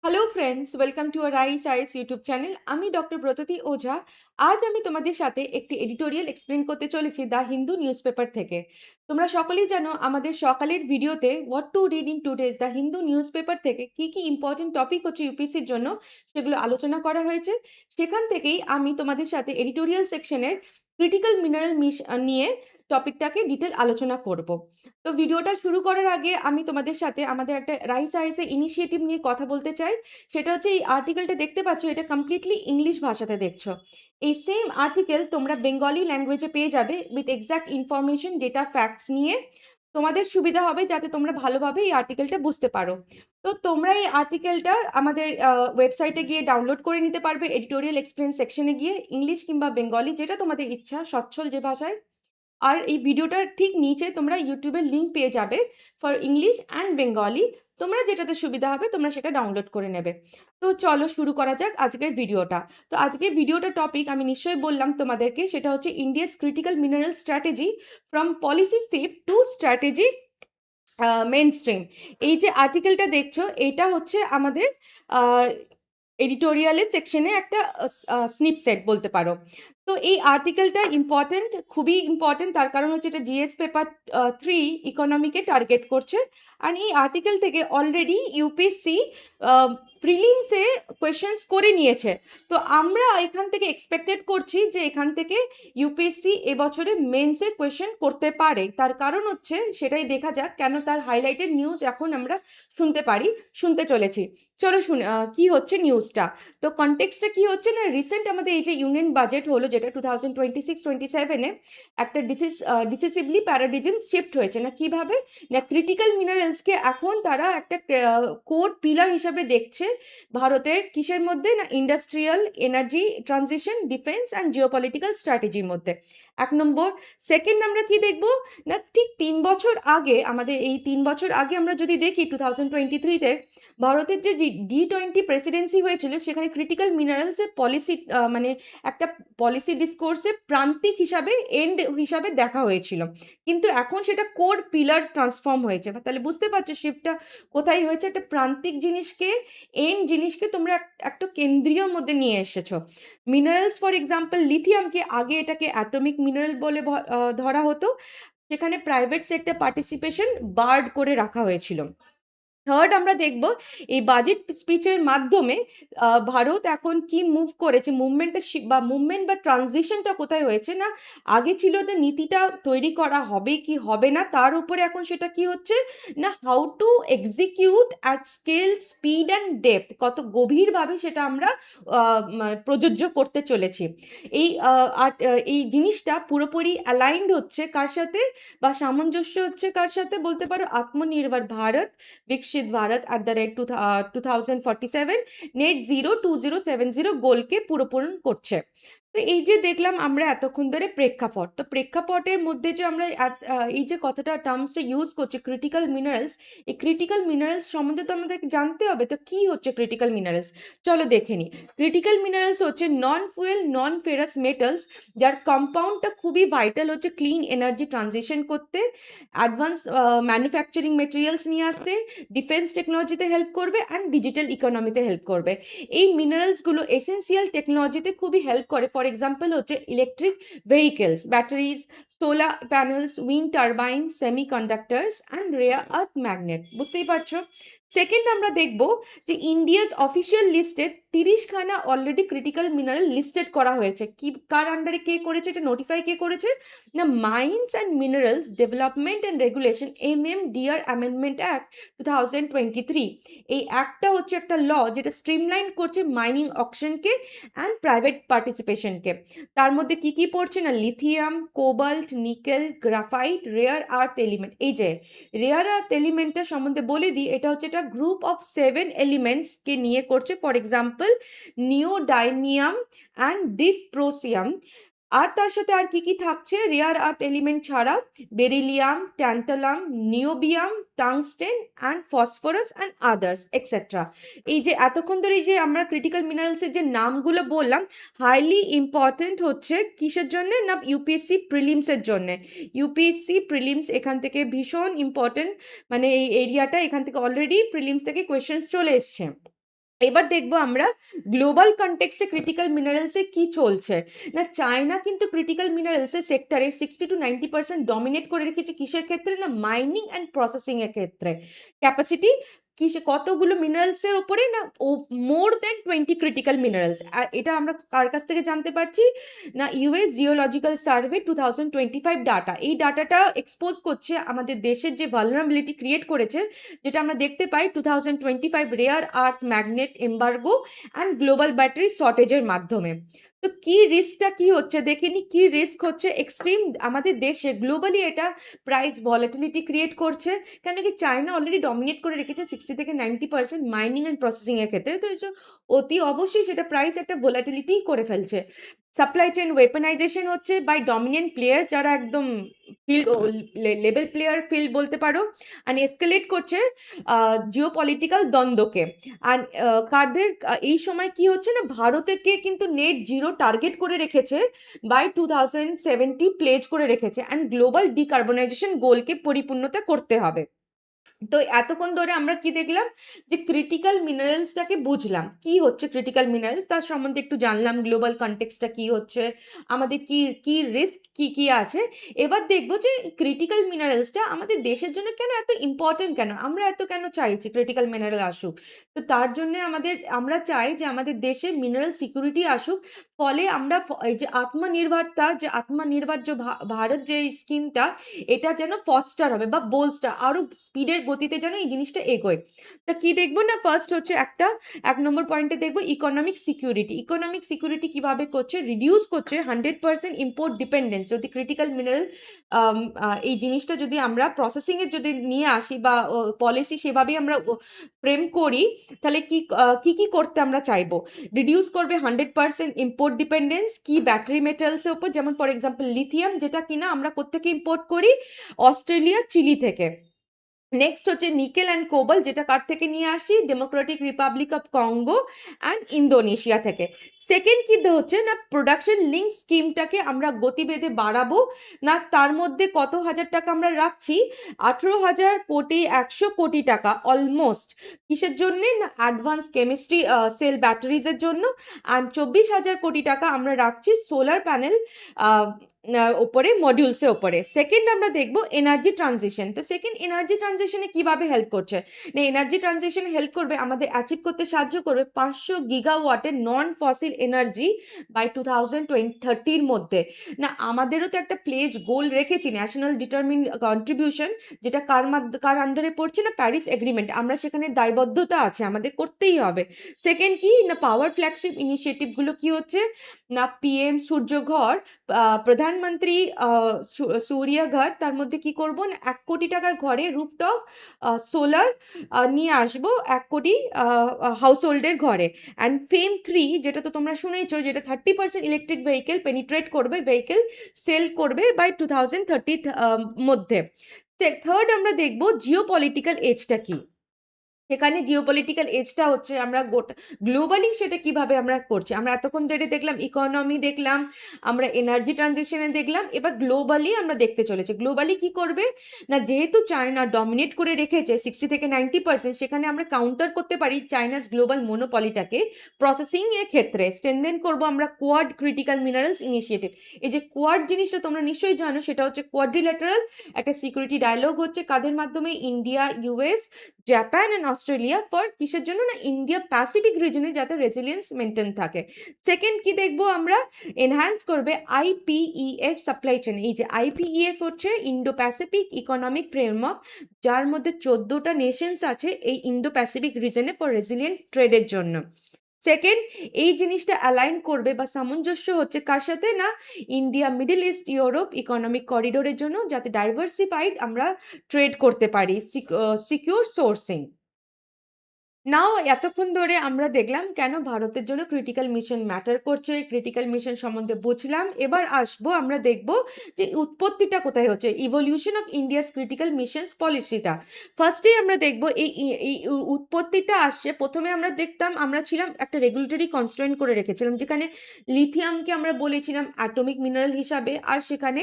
Hello friends, welcome to our ice ice YouTube channel. আমি doctor Bratati Ojha. আজ আমি তোমাদের সাথে একটি এডিটোরিয়াল এক্সপ্লেন করতে চলেছি দ্য হিন্দু নিউজ পেপার থেকে। তোমরা সকলেই জানো আমাদের সকালের ভিডিওতে what to read in today's the Hindu news paper থেকে কি ইম্পর্টেন্ট টপিক হচ্ছে ইউপিএসসির জন্য সেগুলো আলোচনা করা হয়েছে। সেখান থেকেই আমি তোমাদের সাথে এডিটোরিয়াল সেকশনের ক্রিটিক্যাল মিনারেল নিয়ে টপিকটাকে ডিটেল আলোচনা করব। তো ভিডিওটা শুরু করার আগে আমি তোমাদের সাথে আমাদের একটা রাইস আইসে ইনিশিয়েটিভ নিয়ে কথা বলতে চাই। সেটা হচ্ছে এই আর্টিকেলটা দেখতে পাচ্ছ, এটা কমপ্লিটলি ইংলিশ ভাষাতে দেখছো। এই সেম আর্টিকেল তোমরা বেঙ্গলি ল্যাঙ্গুয়েজে পেয়ে যাবে with exact information, data, facts নিয়ে। তোমাদের সুবিধা হবে যাতে তোমরা ভালোভাবে এই আর্টিকেলটা বুঝতে পারো। তো তোমরা এই আর্টিকেলটা আমাদের ওয়েবসাইটে গিয়ে ডাউনলোড করে নিতে পারবে, এডিটোরিয়াল এক্সপ্লেন সেকশনে গিয়ে, ইংলিশ কিংবা বেঙ্গলি যেটা তোমাদের ইচ্ছা, সচ্ছল যে ভাষায়। আর এই ভিডিওটার ঠিক নিচে তোমরা ইউটিউবের লিঙ্ক পেয়ে যাবে ফর ইংলিশ অ্যান্ড বেঙ্গলি। তোমরা যেটাতে সুবিধা হবে তোমরা সেটা ডাউনলোড করে নেবে। তো চলো শুরু করা যাক আজকের ভিডিওটা। তো আজকের ভিডিওটা টপিক আমি নিশ্চয়ই বললাম তোমাদেরকে, সেটা হচ্ছে India's critical mineral strategy from policy step to strategy mainstream. এই যে আর্টিকেলটা দেখছো, এটা হচ্ছে আমাদের এডিটোরিয়ালের সেকশনে একটা স্নিপসেট বলতে পারো। তো এই আর্টিকেলটা ইম্পর্টেন্ট, খুবই ইম্পর্টেন্ট, তার কারণ হচ্ছে এটা জিএস পেপার 3 ইকোনমিকে টার্গেট করছে। আর এই আর্টিকেল থেকে অলরেডি ইউপিএসসি প্রিলিমসে কোয়েশ্চেন্স করে নিয়েছে। তো আমরা এখান থেকে এক্সপেক্টেড করছি যে এখান থেকে ইউপিএসসি এবছরে মেন্সে কোয়েশ্চেন করতে পারে। তার কারণ হচ্ছে সেটাই দেখা যাক, কেন তার হাইলাইটেড নিউজ এখন আমরা শুনতে চলেছি। চলো কি হচ্ছে নিউজটা। তো কনটেক্সটটা কি হচ্ছে না, রিসেন্ট আমাদের এই যে ইউনিয়ন বাজেট হলো, যেটা 2026-27-এ একটা ডিসিসিভলি প্যারাডিজম শিফট হয়েছে না, কিভাবে না ক্রিটিক্যাল মিনারেলসকে এখন তারা একটা কোর পিলার হিসাবে দেখছে ভারতের কিসের মধ্যে না, industrial, energy transition, defence and geopolitical স্ট্র্যাটেজির মধ্যে। এক নম্বর। সেকেন্ড আমরা কি দেখবো না, ঠিক 3 বছর আগে, আমাদের এই 3 বছর আগে আমরা যদি দেখি 2023-তে ভারতের যে G20 প্রেসিডেন্সি হয়েছিল, সেখানে ক্রিটিক্যাল মিনারেলসের পলিসি মানে একটা পলিসি ডিসকোর্সে প্রান্তিক হিসাবে, এন্ড হিসাবে দেখা হয়েছিল, কিন্তু এখন সেটা কোর পিলার ট্রান্সফর্ম হয়েছে। তাহলে বুঝতে পারছো শিফটটা কোথায় হয়েছে, একটা প্রান্তিক জিনিসকে, এন্ড জিনিসকে তোমরা একটা কেন্দ্রীয় মধ্যে নিয়ে এসেছো। মিনারেলস ফর এক্সাম্পল লিথিয়ামকে আগে এটাকে অ্যাটমিক মিনারেল বলে ধরা হতো, সেখানে প্রাইভেট সেক্টর পার্টিসিপেশন বার্ড করে রাখা হয়েছিল। থার্ড আমরা দেখব এই বাজেট স্পিচের মাধ্যমে ভারত এখন কি মুভ করেছে, মুভমেন্ট বা ট্রানজিশনটা কোথায় হয়েছে না, আগে ছিল যে নীতিটা তৈরি করা হবে কি হবে না, তার উপরে এখন সেটা কি হচ্ছে না, how to execute at scale, speed and depth, কত গভীরভাবে সেটা আমরা প্রযোজ্য করতে চলেছি। এই জিনিসটা পুরোপুরি অ্যালাইন্ড হচ্ছে কার সাথে, বা সামঞ্জস্য হচ্ছে কার সাথে বলতে পারো, আত্মনির্ভর ভারত, विकसित भारत @2047 নেট জিরো 2070 গোলকে পূরণ করছে। তো এই যে দেখলাম আমরা এতক্ষণ ধরে প্রেক্ষাপট, তো প্রেক্ষাপটের মধ্যে যে আমরা এই যে কথাটা টার্মসটা ইউজ করছি ক্রিটিক্যাল মিনারেলস, এই ক্রিটিক্যাল মিনারেলস সম্বন্ধে তো আমাদের জানতে হবে। তো কি হচ্ছে ক্রিটিক্যাল মিনারেলস, চলো দেখে নিই। ক্রিটিক্যাল মিনারেলস হচ্ছে নন ফুয়েল নন ফেরাস মেটালস, যার কম্পাউন্ডটা খুবই ভাইটাল হচ্ছে ক্লিন এনার্জি ট্রানজিশন করতে, অ্যাডভান্স ম্যানুফ্যাকচারিং মেটেরিয়ালস নিয়ে আসতে, ডিফেন্স টেকনোলজিতে হেল্প করবে অ্যান্ড ডিজিটাল ইকোনমিতে হেল্প করবে। এই মিনারেলসগুলো এসেন্সিয়াল টেকনোলজিতে খুবই হেল্প করে। ফর এক্সাম্পল হচ্ছে electric vehicles, batteries, solar panels, wind turbine, semiconductors and rare earth magnet. বুঝতেই পারছো। সেকেন্ড আমরা দেখব যে ইন্ডিয়াস অফিসিয়াল লিস্টে 30খানা অলরেডি ক্রিটিক্যাল মিনারেল লিস্টেড করা হয়েছে। কি কার আন্ডারে কে করেছে, এটা নোটিফাই কে করেছে না, mines and minerals development and regulation MMDR amendment act 2023। এই অ্যাক্টটা হচ্ছে একটা ল যেটা স্ট্রিমলাইন করছে মাইনিং অকশনকে অ্যান্ড প্রাইভেট পার্টিসিপেশনকে। তার মধ্যে কি কি পড়ছে না, lithium, cobalt, nickel, graphite, rare earth element. এই যে রেয়ার আর্থ এলিমেন্টটা সম্বন্ধে বলে দিই, এটা হচ্ছে একটা গ্রুপ অফ 7 এলিমেন্টসকে নিয়ে করছে। For example neodymium and dysprosium. আর তার সাথে আর কি কি থাকছে রেয়ার আর্থ এলিমেন্ট ছাড়া, beryllium, tantalum, niobium, tungsten and phosphorus and others etcetera. এই যে এতক্ষণ ধরে এই যে আমরা ক্রিটিক্যাল মিনারেলসের যে নামগুলো বললাম, হাইলি ইম্পর্টেন্ট হচ্ছে কিসের জন্য না, ইউপিএসসি প্রিলিমসের জন্য। ইউপিএসসি প্রিলিমস এখান থেকে ভীষণ ইম্পর্টেন্ট, মানে এই এরিয়াটা এখান থেকে অলরেডি প্রিলিমস থেকে কোয়েশ্চেন্স চলে এসছে। এবার দেখবো আমরা গ্লোবাল কনটেক্সটে ক্রিটিক্যাল মিনারেলসে কি চলছে। না, চায়না কিন্তু ক্রিটিক্যাল মিনারেলসের সেক্টরে 60-90% ডমিনেট করে রেখেছে। কিসের ক্ষেত্রে? না, মাইনিং অ্যান্ড প্রসেসিং এর ক্ষেত্রে। ক্যাপাসিটি কিসে, কতগুলো মিনারেলসের ওপরে? না, ও মোর দেন 20 ক্রিটিক্যাল মিনারেলস। আর এটা আমরা কার কাছ থেকে জানতে পারছি? না, ইউএস জিওলজিক্যাল সার্ভে 2025 ডাটা। এই ডাটাটা এক্সপোজ করছে আমাদের দেশের যে ভালনারেবিলিটি ক্রিয়েট করেছে, যেটা আমরা দেখতে পাই 2025 rare earth magnet embargo and global battery শর্টেজের মাধ্যমে। তো কি রিস্কটা কি হচ্ছে দেখিনি, কি রিস্ক হচ্ছে এক্সট্রিম আমাদের দেশে গ্লোবালি। এটা প্রাইস ভলাটিলিটি ক্রিয়েট করছে, কেন কি চায়না অলরেডি ডমিনেট করে রেখেছে 60-90% মাইনিং অ্যান্ড প্রসেসিং এর ক্ষেত্রে। তো অতি অবশ্যই সেটা প্রাইস একটা ভলাটিলিটি করে ফেলছে। সাপ্লাই চেইন ওয়েপনাইজেশন হচ্ছে বাই ডমিনেন্ট প্লেয়ার, যারা একদম ফিল্ড লেভেল প্লেয়ার ফিল্ড বলতে পারো, আর এসকেলেট করছে জিওপলিটিক্যাল দ্বন্দ্বকে। আর কাদের এই সময় কি হচ্ছে না, ভারতকে কিন্তু নেট জিরো টার্গেট করে রেখেছে, বাই 2070 প্লেজ করে রেখেছে, অ্যান্ড গ্লোবাল ডিকার্বনাইজেশন গোলকে পরিপূর্ণতা করতে হবে। তো এতক্ষণ ধরে আমরা কি দেখলাম, যে ক্রিটিক্যাল মিনারেলসটাকে বুঝলাম, কি হচ্ছে ক্রিটিক্যাল মিনারেল, তার সম্বন্ধে একটু জানলাম, গ্লোবাল কনটেক্সটটা কি হচ্ছে, আমাদের কি কি রিস্ক কি কি আছে। এবার দেখবো যে ক্রিটিক্যাল মিনারেলসটা আমাদের দেশের জন্য কেন এত ইম্পর্টেন্ট, কেন আমরা এত কেন চাইছি ক্রিটিক্যাল মিনারেল আসুক। তো তার জন্য আমরা চাই যে আমাদের দেশে মিনারেল সিকিউরিটি আসুক, ফলে আমরা এই যে আত্মনির্ভরতা, যে আত্মনির্ভর যে ভারত যে স্কিমটা, এটা যেন ফস্টার হবে বা বোলস্টার, আরো স্পিডের গতিতে যেন এই জিনিসটা এগোয়। তা কি দেখবো না, ফার্স্ট হচ্ছে এক নম্বর পয়েন্টে দেখবো ইকোনমিক সিকিউরিটি। ইকোনমিক সিকিউরিটি কিভাবে করছে? রিডিউস করছে 100% ইম্পোর্ট ডিপেন্ডেন্স। যদি ক্রিটিক্যাল মিনারেল এই জিনিসটা যদি আমরা প্রসেসিং এর যদি নিয়ে আসি বা পলিসি সেভাবেই আমরা ফ্রেম করি, তাহলে কি কি করতে আমরা চাইবো? রিডিউস করবে 100% ইম্পোর্ট ডিপেন্ডেন্স কি ব্যাটারি মেটালসের উপর, যেমন ফর এক্সাম্পল লিথিয়াম, যেটা কিনা আমরা কোত্থেকে ইম্পোর্ট করি? অস্ট্রেলিয়া, চিলি থেকে। নেক্সট হচ্ছে নিকেল অ্যান্ড কোবাল, যেটা কার থেকে নিয়ে আসি? Democratic Republic of Congo and Indonesia থেকে। সেকেন্ড কি হচ্ছে না, প্রোডাকশন লিঙ্ক স্কিমটাকে আমরা গতিবেগে বাড়াবো। না, তার মধ্যে কত হাজার টাকা আমরা রাখছি? 18,000 কোটি, 100 কোটি টাকা অলমোস্ট। কিসের জন্যে? না, অ্যাডভান্স কেমিস্ট্রি সেল ব্যাটারিজের জন্য। আর 24,000 কোটি টাকা আমরা রাখছি সোলার প্যানেল ওপরে, মডিউলসের ওপরে। সেকেন্ড আমরা দেখবো এনার্জি ট্রানজিশন। তো সেকেন্ড এনার্জি ট্রানজিশনে কিভাবে হেল্প করছে? না, এনার্জি ট্রানজিশনে হেল্প করবে, আমাদের অ্যাচিভ করতে সাহায্য করবে 500 গিগাওয়াটের নন ফসিল এনার্জি বাই 2030 মধ্যে। না, আমাদেরও তো একটা প্লেজ গোল রেখেছি, ন্যাশনাল ডিটারমিন কন্ট্রিবিউশন, যেটা কার আন্ডারে পড়ছে? না, প্যারিস এগ্রিমেন্ট। আমরা সেখানে দায়বদ্ধতা আছে, আমাদের করতেই হবে। সেকেন্ড কি না, পাওয়ার ফ্ল্যাগশিপ ইনিশিয়েটিভগুলো কি হচ্ছে? না, পিএম সূর্যঘর, প্রধানমন্ত্রী সূর্যঘর, তার মধ্যে কি করব না, 1 কোটি টাকার ঘরে রুফটপ সোলার নিয়ে আসবো, 1 কোটি হাউস হোল্ডের ঘরে। অ্যান্ড FAME 3, যেটা তো তোমরা শুনেইছো, যেটা 30% ইলেকট্রিক ভেহিকেল পেনিট্রেট করবে, ভেহিকেল সেল করবে বাই 2030 মধ্যে। থার্ড আমরা দেখবো জিও পলিটিক্যাল এজটা কি। সেখানে জিওপলিটিক্যাল এজটা হচ্ছে আমরা গোটা গ্লোবালি সেটা কিভাবে আমরা করছি। আমরা এতক্ষণ ধরে দেখলাম ইকোনমি, দেখলাম আমরা এনার্জি ট্রানজিশনে, দেখলাম এবার গ্লোবালি আমরা দেখতে চলেছি। গ্লোবালি কি করবে না, যেহেতু চায়না ডমিনেট করে রেখেছে 60-90%, সেখানে আমরা কাউন্টার করতে পারি চায়নাস গ্লোবাল মোনোপলিটাকে। প্রসেসিং এর ক্ষেত্রে স্ট্রেনদেন করব আমরা কোয়াড ক্রিটিক্যাল মিনারেলস ইনিশিয়েটিভ। এই যে কোয়াড জিনিসটা তোমরা নিশ্চয়ই জানো, সেটা হচ্ছে কোয়াড্রিল্যাটারাল একটা সিকিউরিটি ডায়ালগ হচ্ছে, কাদের মাধ্যমে? India, US, Japan and Australia. For কিসের জন্য? না, ইন্ডিয়া প্যাসিফিক রিজনে যাতে রেজিলিয়েন্স মেনটেন থাকে। সেকেন্ড কি দেখবো আমরা? এনহ্যান্স করবে IPEF সাপ্লাই চেন। এই যে IPEF হচ্ছে ইন্ডো প্যাসিফিক ইকোনমিক ফ্রেমওয়ার্ক, যার মধ্যে 14টা নেশনস আছে এই ইন্ডো প্যাসিফিক রিজনে ফর রেজিলিয়েন্ট ট্রেডের জন্য। সেকেন্ড, এই জিনিসটা অ্যালাইন করবে বা সামঞ্জস্য হচ্ছে কার সাথে? না, India, middle east, Europe economic করিডোরের জন্য, যাতে ডাইভার্সিফাইড আমরা ট্রেড করতে পারি, সিকিউর সোর্সিং। নাও এতক্ষণ ধরে আমরা দেখলাম কেন ভারতের জন্য ক্রিটিক্যাল মিশন ম্যাটার করছে, ক্রিটিক্যাল মিশন সম্বন্ধে বুঝলাম। এবার আসবো, আমরা দেখব যে উৎপত্তিটা কোথায় হচ্ছে, evolution of India's critical missions পলিসিটা। ফার্স্টেই আমরা দেখব এই উৎপত্তিটা আসছে, প্রথমে আমরা দেখতাম, আমরা ছিলাম একটা রেগুলেটরি কনস্ট্রেন্ট করে রেখেছিলাম, যেখানে লিথিয়ামকে আমরা বলেছিলাম অ্যাটমিক মিনারেল হিসাবে, আর সেখানে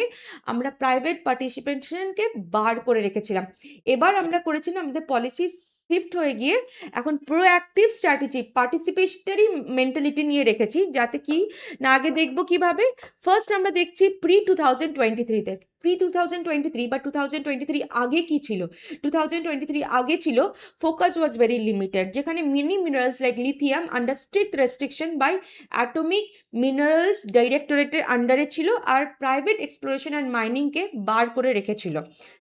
আমরা প্রাইভেট পার্টিসিপেশনকে বার করে রেখেছিলাম। এবার আমরা করেছিলাম, আমাদের পলিসি শিফট হয়ে গিয়ে এখন এখন প্রোঅ্যাক্টিভ স্ট্র্যাটেজি পার্টিসিপেটরি মেন্টালিটি নিয়ে রেখেছি, যাতে কি না আগে দেখবো কিভাবে। ফার্স্ট আমরা দেখছি pre-2023 pre-2023 বা 2023 আগে কি ছিল। 2023 আগে ছিল ফোকাস ওয়াজ ভেরি লিমিটেড, যেখানে mini minerals like lithium under strict restriction by atomic minerals ডাইরেক্টরেটের আন্ডারে ছিল, আর প্রাইভেট এক্সপ্লোরেশন অ্যান্ড মাইনিংকে বার করে রেখেছিল।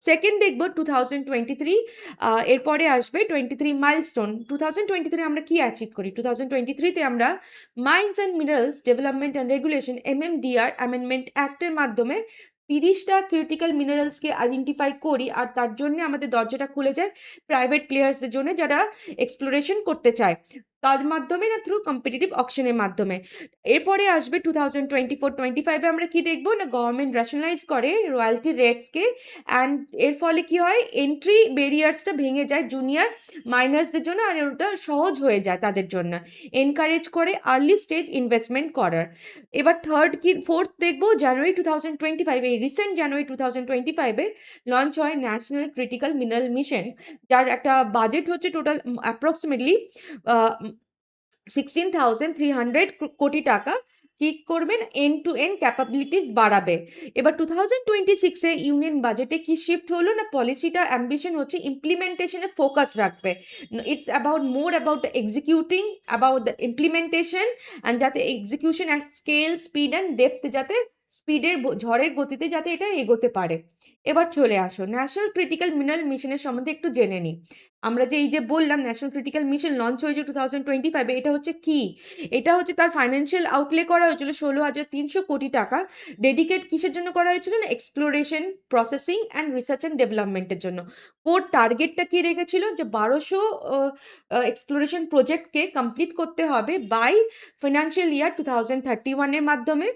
সেকেন্ড দেখবো 2023, এরপরে আসবে 23 মাইলস্টোন। 2023 আমরা কি অ্যাচিভ করি? 2023-তে আমরা mines and minerals development and regulation MMDR amendment অ্যাক্টের মাধ্যমে 30টা ক্রিটিক্যাল মিনারেলসকে আইডেন্টিফাই করি, আর তার জন্য আমাদের দরজাটা খুলে যায় প্রাইভেট প্লেয়ার্সদের জন্য যারা এক্সপ্লোরেশন করতে চায়, তার মাধ্যমে না থ্রু কম্পিটিটিভ অকশনের মাধ্যমে। এরপরে আসবে 2024-25-এ আমরা কি দেখবো না গভর্নমেন্ট রেশনালাইজ করে রয়্যালটি রেটসকে, অ্যান্ড এর ফলে কি হয় এন্ট্রি ব্যারিয়ার্সটা ভেঙে যায় জুনিয়র মাইনার্সদের জন্য, আর ওটা সহজ হয়ে যায় তাদের জন্য, এনকারেজ করে আর্লি স্টেজ ইনভেস্টমেন্ট করার। এবার ফোর্থ দেখবো জানুয়ারি 2025, এই রিসেন্ট জানুয়ারি 2025-এ লঞ্চ হয় ন্যাশনাল ক্রিটিক্যাল মিনারেল মিশন, যার একটা বাজেট হচ্ছে টোটাল অ্যাপ্রক্সিমেটলি 16,300 কোটি টাকা। কি করবেন? এন্ড টু এন্ড ক্যাপাবিলিটিস বাড়াবে। এবার 2026-এ ইউনিয়ন বাজেটে কি শিফট হলো না পলিসিটা অ্যাম্বিশন হচ্ছে ইমপ্লিমেন্টেশনে ফোকাস রাখবে। It's more about the executing about the implementation, and যাতে execution at scale speed and depth যাতে স্পিডের ঝড়ের গতিতে যাতে এটা এগোতে পারে। এবার চলে আসো ন্যাশনাল ক্রিটিক্যাল মিনারেল মিশনের সম্বন্ধে একটু জেনে নিই। আমরা যে এই যে বললাম ন্যাশনাল ক্রিটিক্যাল মিশন লঞ্চ হয়েছে 2025-এ, এটা হচ্ছে কি? এটা হচ্ছে তার ফাইন্যান্সিয়াল আউটলে করা হয়েছিল 16,300 কোটি টাকা। ডেডিকেট কিসের জন্য করা হয়েছিল না exploration, processing and research and ডেভেলপমেন্টের জন্য। কোর টার্গেটটা কি রেখেছিল যে 1200 এক্সপ্লোরেশন প্রজেক্টকে কমপ্লিট করতে হবে বাই ফাইন্যান্সিয়াল ইয়ার 2031-এর মাধ্যমে।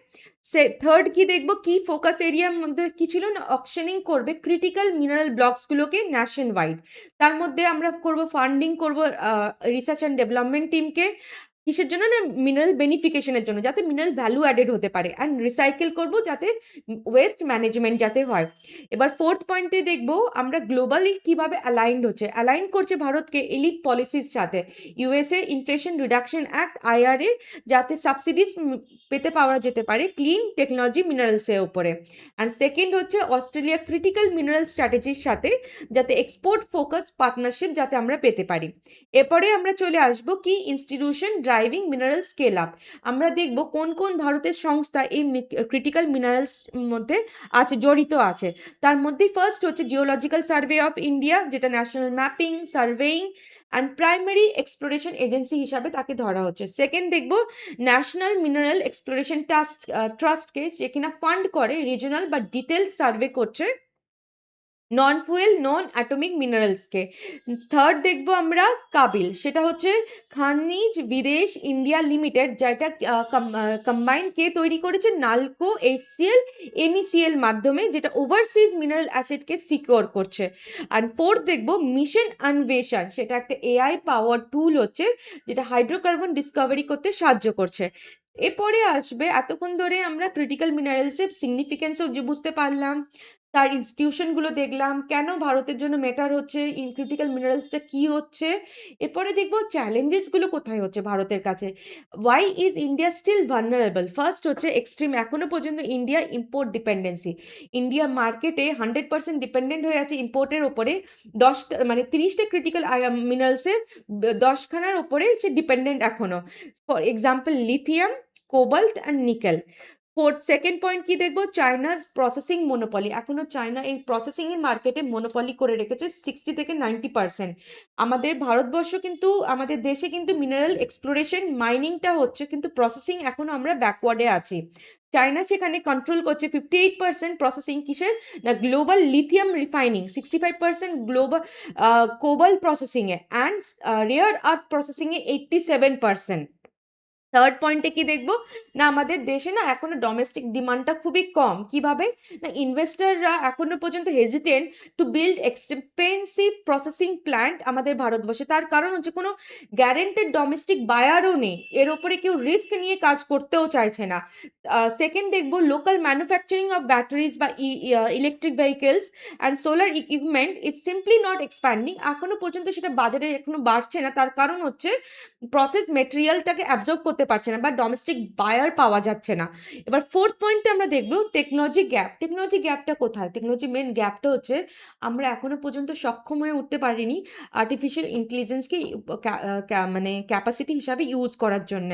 থার্ড কি দেখবো কি ফোকাস এরিয়ার মধ্যে কি ছিল না অকশনিং করবে ক্রিটিক্যাল মিনারেল ব্লকসগুলোকে ন্যাশন ওয়াইড। তার মধ্যে আমরা করব ফান্ডিং করব রিসার্চ অ্যান্ড ডেভেলপমেন্ট টিমকে, কিসের জন্য না মিনারেল বেনিফিকেশনের জন্য, যাতে মিনারেল ভ্যালু অ্যাডেড হতে পারে, অ্যান্ড রিসাইকেল করব যাতে ওয়েস্ট ম্যানেজমেন্ট যাতে হয়। এবার ফোর্থ পয়েন্টে দেখবো আমরা গ্লোবালি কিভাবে অ্যালাইন্ড হচ্ছে, অ্যালাইন করছে ভারতকে এলিট পলিসির সাথে। USA inflation reduction act IRA, যাতে সাবসিডিজ পেতে পাওয়া যেতে পারে ক্লিন টেকনোলজি মিনারেলসের উপরে। অ্যান্ড সেকেন্ড হচ্ছে অস্ট্রেলিয়া ক্রিটিক্যাল মিনারেল স্ট্র্যাটেজির সাথে যাতে এক্সপোর্ট ফোকাস পার্টনারশিপ যাতে আমরা পেতে পারি। এরপরে আমরা চলে আসবো কি institution driving mineral scale up. আমরা দেখব কোন কোন ভারতের সংস্থা এই ক্রিটিক্যাল মিনারেলস মধ্যে আছে, জড়িত আছে। তার মধ্যে ফার্স্ট হচ্ছে জিওলজিক্যাল সার্ভে অফ ইন্ডিয়া, যেটা national mapping surveying and primary exploration agency হিসাবে তাকে ধরা হচ্ছে। সেকেন্ড দেখব ন্যাশনাল মিনারেল এক্সপ্লোরেশন ট্রাস্টকে, যে কিনা ফান্ড করে রিজনাল বা ডিটেলড সার্ভে করছে নন ফুয়েল নন অ্যাটমিক মিনারেলসকে। থার্ড দেখবো আমরা কাবিল, সেটা হচ্ছে খানিজ বিদেশ ইন্ডিয়া লিমিটেড, যেটা কম্বাইন্ড কে তৈরি করেছে নালকো HCL MECL মাধ্যমে, যেটা ওভারসিজ মিনারেল অ্যাসেটকে সিকিওর করছে। আর ফোর্থ দেখবো মিশন অন্বেষণ, সেটা একটা AI পাওয়ার টুল হচ্ছে, যেটা হাইড্রোকার্বন ডিসকভারি করতে সাহায্য করছে। এরপরে আসবে এতক্ষণ ধরে আমরা ক্রিটিক্যাল মিনারেলসের সিগনিফিকেন্সও বুঝতে পারলাম, তার ইনস্টিটিউশনগুলো দেখলাম, কেন ভারতের জন্য ম্যাটার হচ্ছে ইন ক্রিটিক্যাল মিনারেলসটা কী হচ্ছে। এরপরে দেখবো চ্যালেঞ্জেসগুলো কোথায় হচ্ছে ভারতের কাছে। Why is India still vulnerable? First হচ্ছে এক্সট্রিম, এখনও পর্যন্ত ইন্ডিয়া ইম্পোর্ট ডিপেন্ডেন্সি, ইন্ডিয়া মার্কেটে 100% ডিপেন্ডেন্ট হয়ে আছে ইম্পোর্টের ওপরে। 30টা ক্রিটিক্যাল মিনারেলসে 10খানার ওপরে সে ডিপেন্ডেন্ট এখনও। For example lithium, cobalt and nickel. Second point কি দেখবো চায়নাজ প্রসেসিং মোনোপলি, এখনো চায়না এই প্রসেসিং এর মার্কেটে মোনোপলি করে রেখেছে 60 থেকে 90%। আমাদের ভারতবর্ষ কিন্তু আমাদের দেশে কিন্তু মিনারেল এক্সপ্লোরেশন মাইনিংটা হচ্ছে, কিন্তু প্রসেসিং এখনো আমরা ব্যাকওয়ার্ডে আছি। চায়না সেখানে কন্ট্রোল করছে 58% প্রসেসিং, কিসের না global lithium refining, 65% global cobalt প্রসেসিংয়ে, অ্যান্ড রেয়ার আর্থ প্রসেসিংয়ে 87%। থার্ড পয়েন্টে কি দেখবো না আমাদের দেশে না এখনো ডোমেস্টিক ডিমান্ডটা খুবই কম কিভাবে না ইনভেস্টররা এখনো পর্যন্ত hesitant to build expensive processing plant আমাদের ভারতবর্ষে তার কারণ হচ্ছে কোনো গ্যারেন্টেড ডোমেস্টিক বায়ারও নেই এর ওপরে কেউ রিস্ক নিয়ে কাজ করতেও চাইছে না সেকেন্ড দেখবো লোকাল ম্যানুফ্যাকচারিং অফ ব্যাটারিজ বা electric vehicles and solar equipment is simply not expanding এখনো পর্যন্ত সেটা বাজারে এখনো বাড়ছে না তার কারণ হচ্ছে প্রসেস মেটেরিয়ালটাকে অ্যাবজর্ব করতে পারছে না বা ডোমেস্টিক বায়ার পাওয়া যাচ্ছে না এবার ফোর্থ পয়েন্টে আমরা দেখবো টেকনোলজি গ্যাপটা কোথায় টেকনোলজি মেন গ্যাপটা হচ্ছে আমরা এখনো পর্যন্ত সক্ষম হয়ে উঠতে পারিনি আর্টিফিশিয়াল ইন্টেলিজেন্সকে মানে ক্যাপাসিটি হিসাবে ইউজ করার জন্য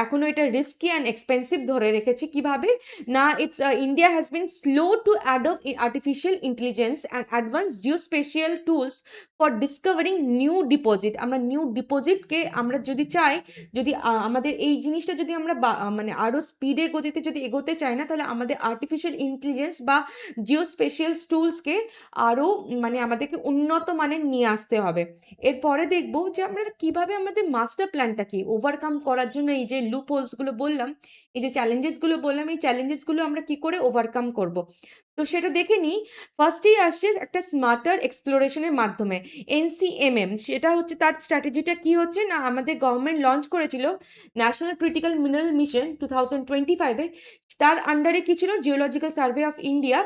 এখনো এটা রিস্কি অ্যান্ড এক্সপেন্সিভ ধরে রেখেছে কিভাবে না it's India has been slow two adopt artificial intelligence and advance geospatial tools for discovering new deposit আমরা নিউ ডিপোজিটকে আমরা যদি চাই যদি আমাদের এই জিনিসটা যদি আমরা মানে আরও স্পিডের গতিতে যদি এগোতে চাই না তাহলে আমাদের আর্টিফিশিয়াল ইন্টেলিজেন্স বা জিওস্পেশিয়াল টুলসকে আরও মানে আমাদেরকে উন্নত মানের নিয়ে আসতে হবে এরপরে দেখবো যে আমরা কিভাবে আমাদের মাস্টার প্ল্যানটাকে ওভারকাম করার জন্য এই যে লুপ হোলসগুলো বললাম এই যে চ্যালেঞ্জেসগুলো বললাম এই চ্যালেঞ্জেসগুলো আমরা কি করে ওভারকাম করব তো সেটা দেখে নিই ফার্স্টেই আসছে একটা স্মার্টার এক্সপ্লোরেশনের মাধ্যমে এনসিএমএম সেটা হচ্ছে তার স্ট্র্যাটেজিটা কি হচ্ছে না আমাদের গভর্নমেন্ট লঞ্চ করেছিল ন্যাশনাল ক্রিটিক্যাল মিনারেল মিশন 2025-এ তার আন্ডারে কি ছিল geological survey of India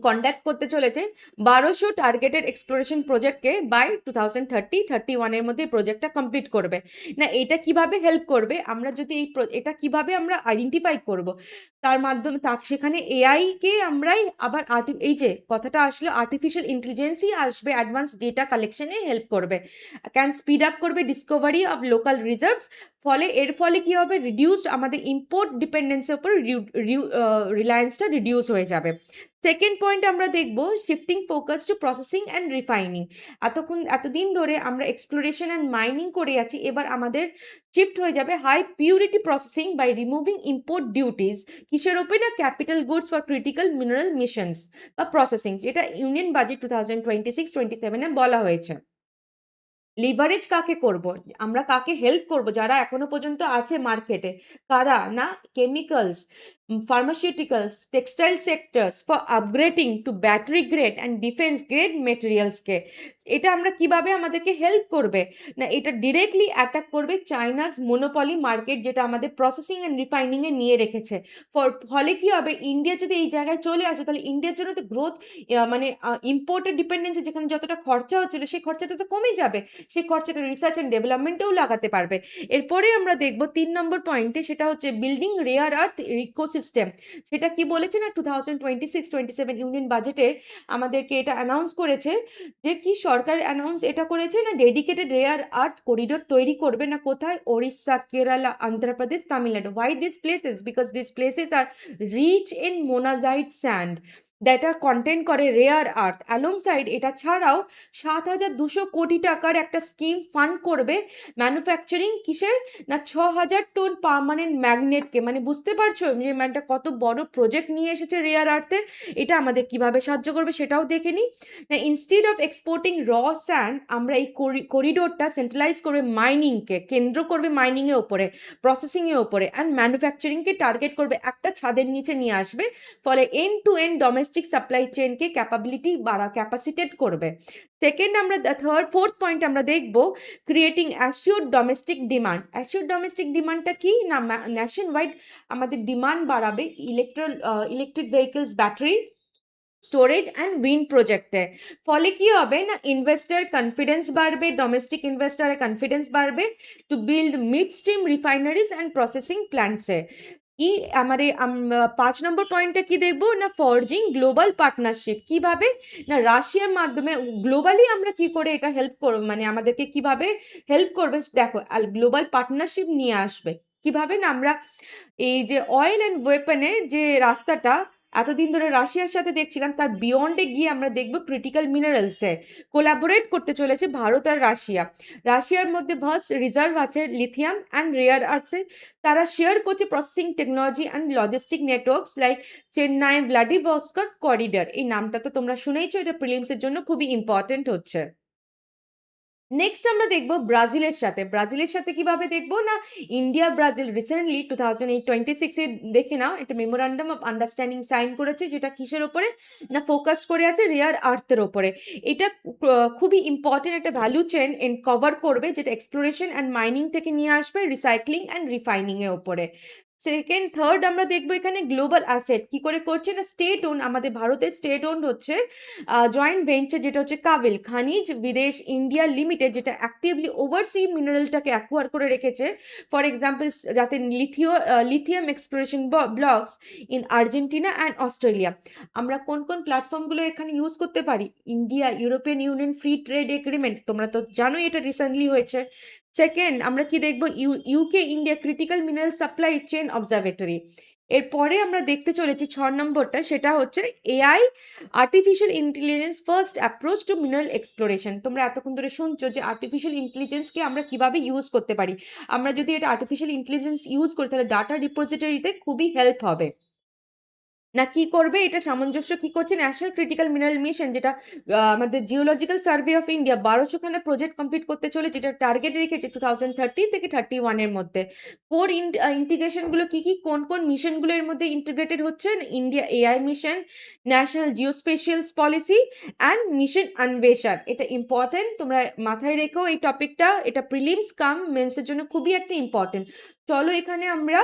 conduct করতে চলেছে 1200 টার্গেটেড এক্সপ্লোরেশন প্রজেক্টকে বাই 2031-এর মধ্যে প্রজেক্টটা কমপ্লিট করবে না এটা কিভাবে হেল্প করবে আমরা যদি এটা কিভাবে আমরা আইডেন্টিফাই করব তার মাধ্যমে সেখানে এআইকে আমরাই আবার এই যে কথাটা আসলে আর্টিফিশিয়াল ইন্টেলিজেন্সই আসবে অ্যাডভান্স ডেটা কালেকশনে হেল্প করবে ক্যান স্পিড আপ করবে ডিসকভারি অফ লোকাল রিজার্ভস এর ফলে কি হবে রিডিউস আমাদের ইম্পোর্ট ডিপেন্ডেন্সের উপর রিলায়েন্সটা রিডিউস হয়ে যাবে সেকেন্ড পয়েন্ট আমরা দেখব shifting focus two processing and refining এতদিন ধরে আমরা এক্সপ্লোরেশন অ্যান্ড মাইনিং করে আছি এবার আমাদের শিফট হয়ে যাবে high purity processing by removing import duties কিসের ওপরে না capital goods for critical mineral missions বা প্রসেসিং যেটা ইউনিয়ন বাজেট 2026-27-এ বলা হয়েছে লিভারেজ কাকে করব আমরা কাকে হেল্প করব যারা এখনো পর্যন্ত আছে মার্কেটে কারা না chemicals pharmaceuticals textile sectors for upgrading to battery grade and defence grade মেটেরিয়ালসকে এটা আমরা কিভাবে আমাদেরকে হেল্প করবে না এটা ডিরেক্টলি অ্যাটাক করবে চাইনাস মোনোপলি মার্কেট যেটা আমাদের প্রসেসিং অ্যান্ড রিফাইনিংয়ে নিয়ে রেখেছে ফলে কি হবে ইন্ডিয়া যদি এই জায়গায় চলে আসে তাহলে ইন্ডিয়ার জন্য তো গ্রোথ মানে ইম্পোর্টেড ডিপেন্ডেন্সি যেখানে যতটা খরচা হচ্ছিল সেই খরচাটা তো কমে যাবে সেই খরচাটা রিসার্চ অ্যান্ড ডেভেলপমেন্টেও লাগাতে পারবে এরপরে আমরা দেখব 3 নম্বর পয়েন্টে সেটা হচ্ছে বিল্ডিং রেয়ার আর্থ ইকোসিস্টেম সেটা কি বলেছে না 2026-27 ইউনিয়ন বাজেটে আমাদেরকে এটা অ্যানাউন্স করেছে যে কি সরকার অ্যানাউন্স এটা করেছে না ডেডিকেটেড রেয়ার আর্থ করিডোর তৈরি করবে না কোথায় Odisha Kerala Andhra Pradesh Tamil Nadu why this places because this places are rich in monazite sand দ্যাটা কন্টেন্ট করে রেয়ার আর্থ অ্যালংসাইড এটা ছাড়াও 7,200 কোটি টাকার একটা স্কিম ফান্ড করবে ম্যানুফ্যাকচারিং কিসের না 6,000 টন পার্মানেন্ট ম্যাগনেটকে মানে বুঝতে পারছো যে ম্যানটা কত বড় প্রজেক্ট নিয়ে এসেছে রেয়ার আর্থে এটা আমাদের কিভাবে সাহায্য করবে সেটাও দেখে নিই না ইনস্টিড অফ এক্সপোর্টিং স্যান্ড আমরা এই করিডোরটা সেন্ট্রালাইজ করবে মাইনিংকে কেন্দ্র করবে মাইনিংয়ের ওপরে প্রসেসিংয়ের ওপরে অ্যান্ড ম্যানুফ্যাকচারিংকে টার্গেট করবে একটা ছাদের নিচে নিয়ে আসবে ফলে end to end domestic supply চেনকে ক্যাপাসিটেট করবে সেকেন্ড আমরা ফোর্থ পয়েন্ট আমরা দেখব ক্রিয়েটিং অ্যাসিওর্ড ডোমেস্টিক ডিমান্ডটা কি না ন্যাশন ওয়াইড আমাদের ডিমান্ড বাড়াবে electric vehicles battery storage and wind প্রজেক্টে ফলে কি হবে না ইনভেস্টার কনফিডেন্স বাড়বে ডোমেস্টিক ইনভেস্টারের কনফিডেন্স বাড়বে to build mid stream refineries and processing প্ল্যান্টসে আমাদের 5 নম্বর পয়েন্টটা কি দেখবো না ফরজিং গ্লোবাল পার্টনারশিপ কিভাবে না রাশিয়ার মাধ্যমে গ্লোবালি আমরা কি করে এটা হেল্প করব মানে আমাদেরকে কিভাবে হেল্প করবে দেখো গ্লোবাল পার্টনারশিপ নিয়ে আসবে কিভাবে না আমরা এই যে অয়েল অ্যান্ড ওয়েপনের যে রাস্তাটা এতদিন ধরে রাশিয়ার সাথে দেখছিলাম তার বিয়ন্ডে গিয়ে আমরা দেখবো ক্রিটিক্যাল মিনারেলসে কোলাবোরেট করতে চলেছে ভারত আর রাশিয়ার মধ্যে ভাস্ট রিজার্ভ আছে লিথিয়াম অ্যান্ড রেয়ার আর্থসে তারা শেয়ার করছে processing technology and logistic networks like Chennai Vladivostok corridor এই নামটা তো তোমরা শুনেইছো এটা প্রিলিমসের জন্য খুবই ইম্পর্টেন্ট হচ্ছে নেক্সট আমরা দেখব ব্রাজিলের সাথে কিভাবে দেখব না, ইন্ডিয়া ব্রাজিল রিসেন্টলি 2026 এ দেখে নাও একটা মেমোরান্ডাম অফ আন্ডারস্ট্যান্ডিং সাইন করেছে, যেটা কিসের ওপরে না ফোকাস করে আছে রেয়ার আর্থের ওপরে। এটা খুবই ইম্পর্টেন্ট একটা ভ্যালু চেন কভার করবে, যেটা এক্সপ্লোরেশন অ্যান্ড মাইনিং থেকে নিয়ে আসবে রিসাইক্লিং অ্যান্ড রিফাইনিং এর ওপরে। সেকেন্ড থার্ড আমরা দেখবো এখানে গ্লোবাল অ্যাসেট কি করে করছে না, স্টেট ওন, আমাদের ভারতের স্টেট ওন হচ্ছে জয়েন্ট ভেঞ্চার যেটা হচ্ছে কাবিল খানিজ বিদেশ ইন্ডিয়া লিমিটেড, যেটা অ্যাক্টিভলি ওভারসি মিনারেলটাকে অ্যাকোয়ার করে রেখেছে। ফর এক্সাম্পল, যাতে lithium exploration blocks in Argentina and Australia. আমরা কোন কোন প্ল্যাটফর্মগুলো এখানে ইউজ করতে পারি? India European union free trade agreement, তোমরা তো জানোই এটা রিসেন্টলি হয়েছে। সেকেন্ড আমরা কি দেখবো, UK India critical mineral supply chain observatory. এরপরে আমরা দেখতে চলেছি 6 নম্বরটা, সেটা হচ্ছে AI artificial intelligence first approach to mineral exploration. তোমরা এতক্ষণ ধরে শুনছো যে আর্টিফিশিয়াল ইন্টেলিজেন্সকে আমরা কিভাবে ইউজ করতে পারি। আমরা যদি এটা আর্টিফিশিয়াল ইন্টেলিজেন্স ইউজ করি তাহলে ডাটা রিপোজিটরিতে খুবই হেল্প হবে। না কি করবে এটা সামঞ্জস্য কি করছে, ন্যাশনাল ক্রিটিক্যাল মিনারেল মিশন, যেটা আমাদের জিওলজিক্যাল সার্ভে অফ ইন্ডিয়া 1200খানা প্রজেক্ট কমপ্লিট করতে চলে, যেটা টার্গেট রেখেছে 2030 থেকে 31 এর মধ্যে। কোর ইন্টিগ্রেশনগুলো কি কি, কোন কোন মিশনগুলো এর মধ্যে ইন্টিগ্রেটেড হচ্ছে, India AI mission, national geospatial policy and mission অন্বেষণ। এটা ইম্পর্টেন্ট, তোমরা মাথায় রেখো এই টপিকটা, এটা প্রিলিমস কাম মেন্সের জন্য খুবই একটা ইম্পর্টেন্ট। চলো এখানে আমরা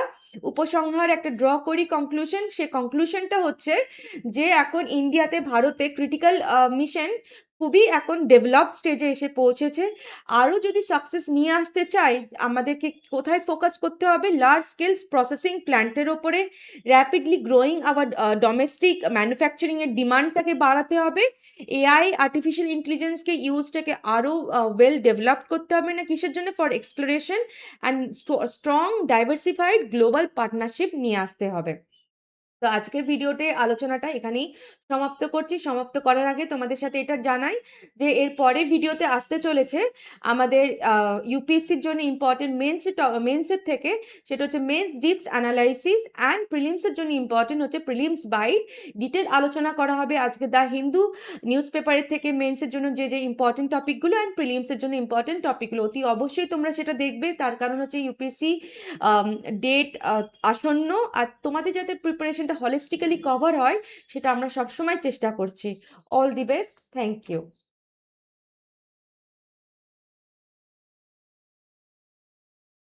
উপসংহার একটা ড্র করি কনক্লুশন। সে কনক্লুশনটা হচ্ছে যে এখন ইন্ডিয়াতে ভারতে ক্রিটিক্যাল মিশন খুবই এখন ডেভেলপড স্টেজে এসে পৌঁছেছে। আরও যদি সাকসেস নিয়ে আসতে চাই আমাদেরকে কোথায় ফোকাস করতে হবে, লার্জ স্কেলস প্রসেসিং প্ল্যান্টের ওপরে, র্যাপিডলি গ্রোয়িং আওয়ার ডোমেস্টিক ম্যানুফ্যাকচারিংয়ের ডিমান্ডটাকে বাড়াতে হবে, এআই আর্টিফিশিয়াল ইন্টেলিজেন্সকে ইউজটাকে আরও ওয়েল ডেভেলপ করতে হবে, না কিসের জন্য, for exploration and strong diversified global partnership নিয়ে আসতে হবে। তো আজকের ভিডিওতে আলোচনাটা এখানেই সমাপ্ত করছি। সমাপ্ত করার আগে তোমাদের সাথে এটা জানাই যে এর পরের ভিডিওতে আসতে চলেছে আমাদের ইউপিএসসির জন্য ইম্পর্টেন্ট মেন্সের থেকে, সেটা হচ্ছে মেন্স ডিপস অ্যানালাইসিস, অ্যান্ড প্রিলিমসের জন্য ইম্পর্টেন্ট হচ্ছে প্রিলিমস বাইট। ডিটেল আলোচনা করা হবে আজকে দ্য হিন্দু নিউজ পেপারের থেকে মেন্সের জন্য যে যে ইম্পর্টেন্ট টপিকগুলো অ্যান্ড প্রিলিমসের জন্য ইম্পর্টেন্ট টপিকগুলো। অতি অবশ্যই তোমরা সেটা দেখবে, তার কারণ হচ্ছে ইউপিএসসি ডেট আসন্ন, আর তোমাদের যাতে প্রিপারেশনটা হলিস্টিক্যালি কভার হয় সেটা আমরা সবসময় চেষ্টা করছি। All the best, thank you.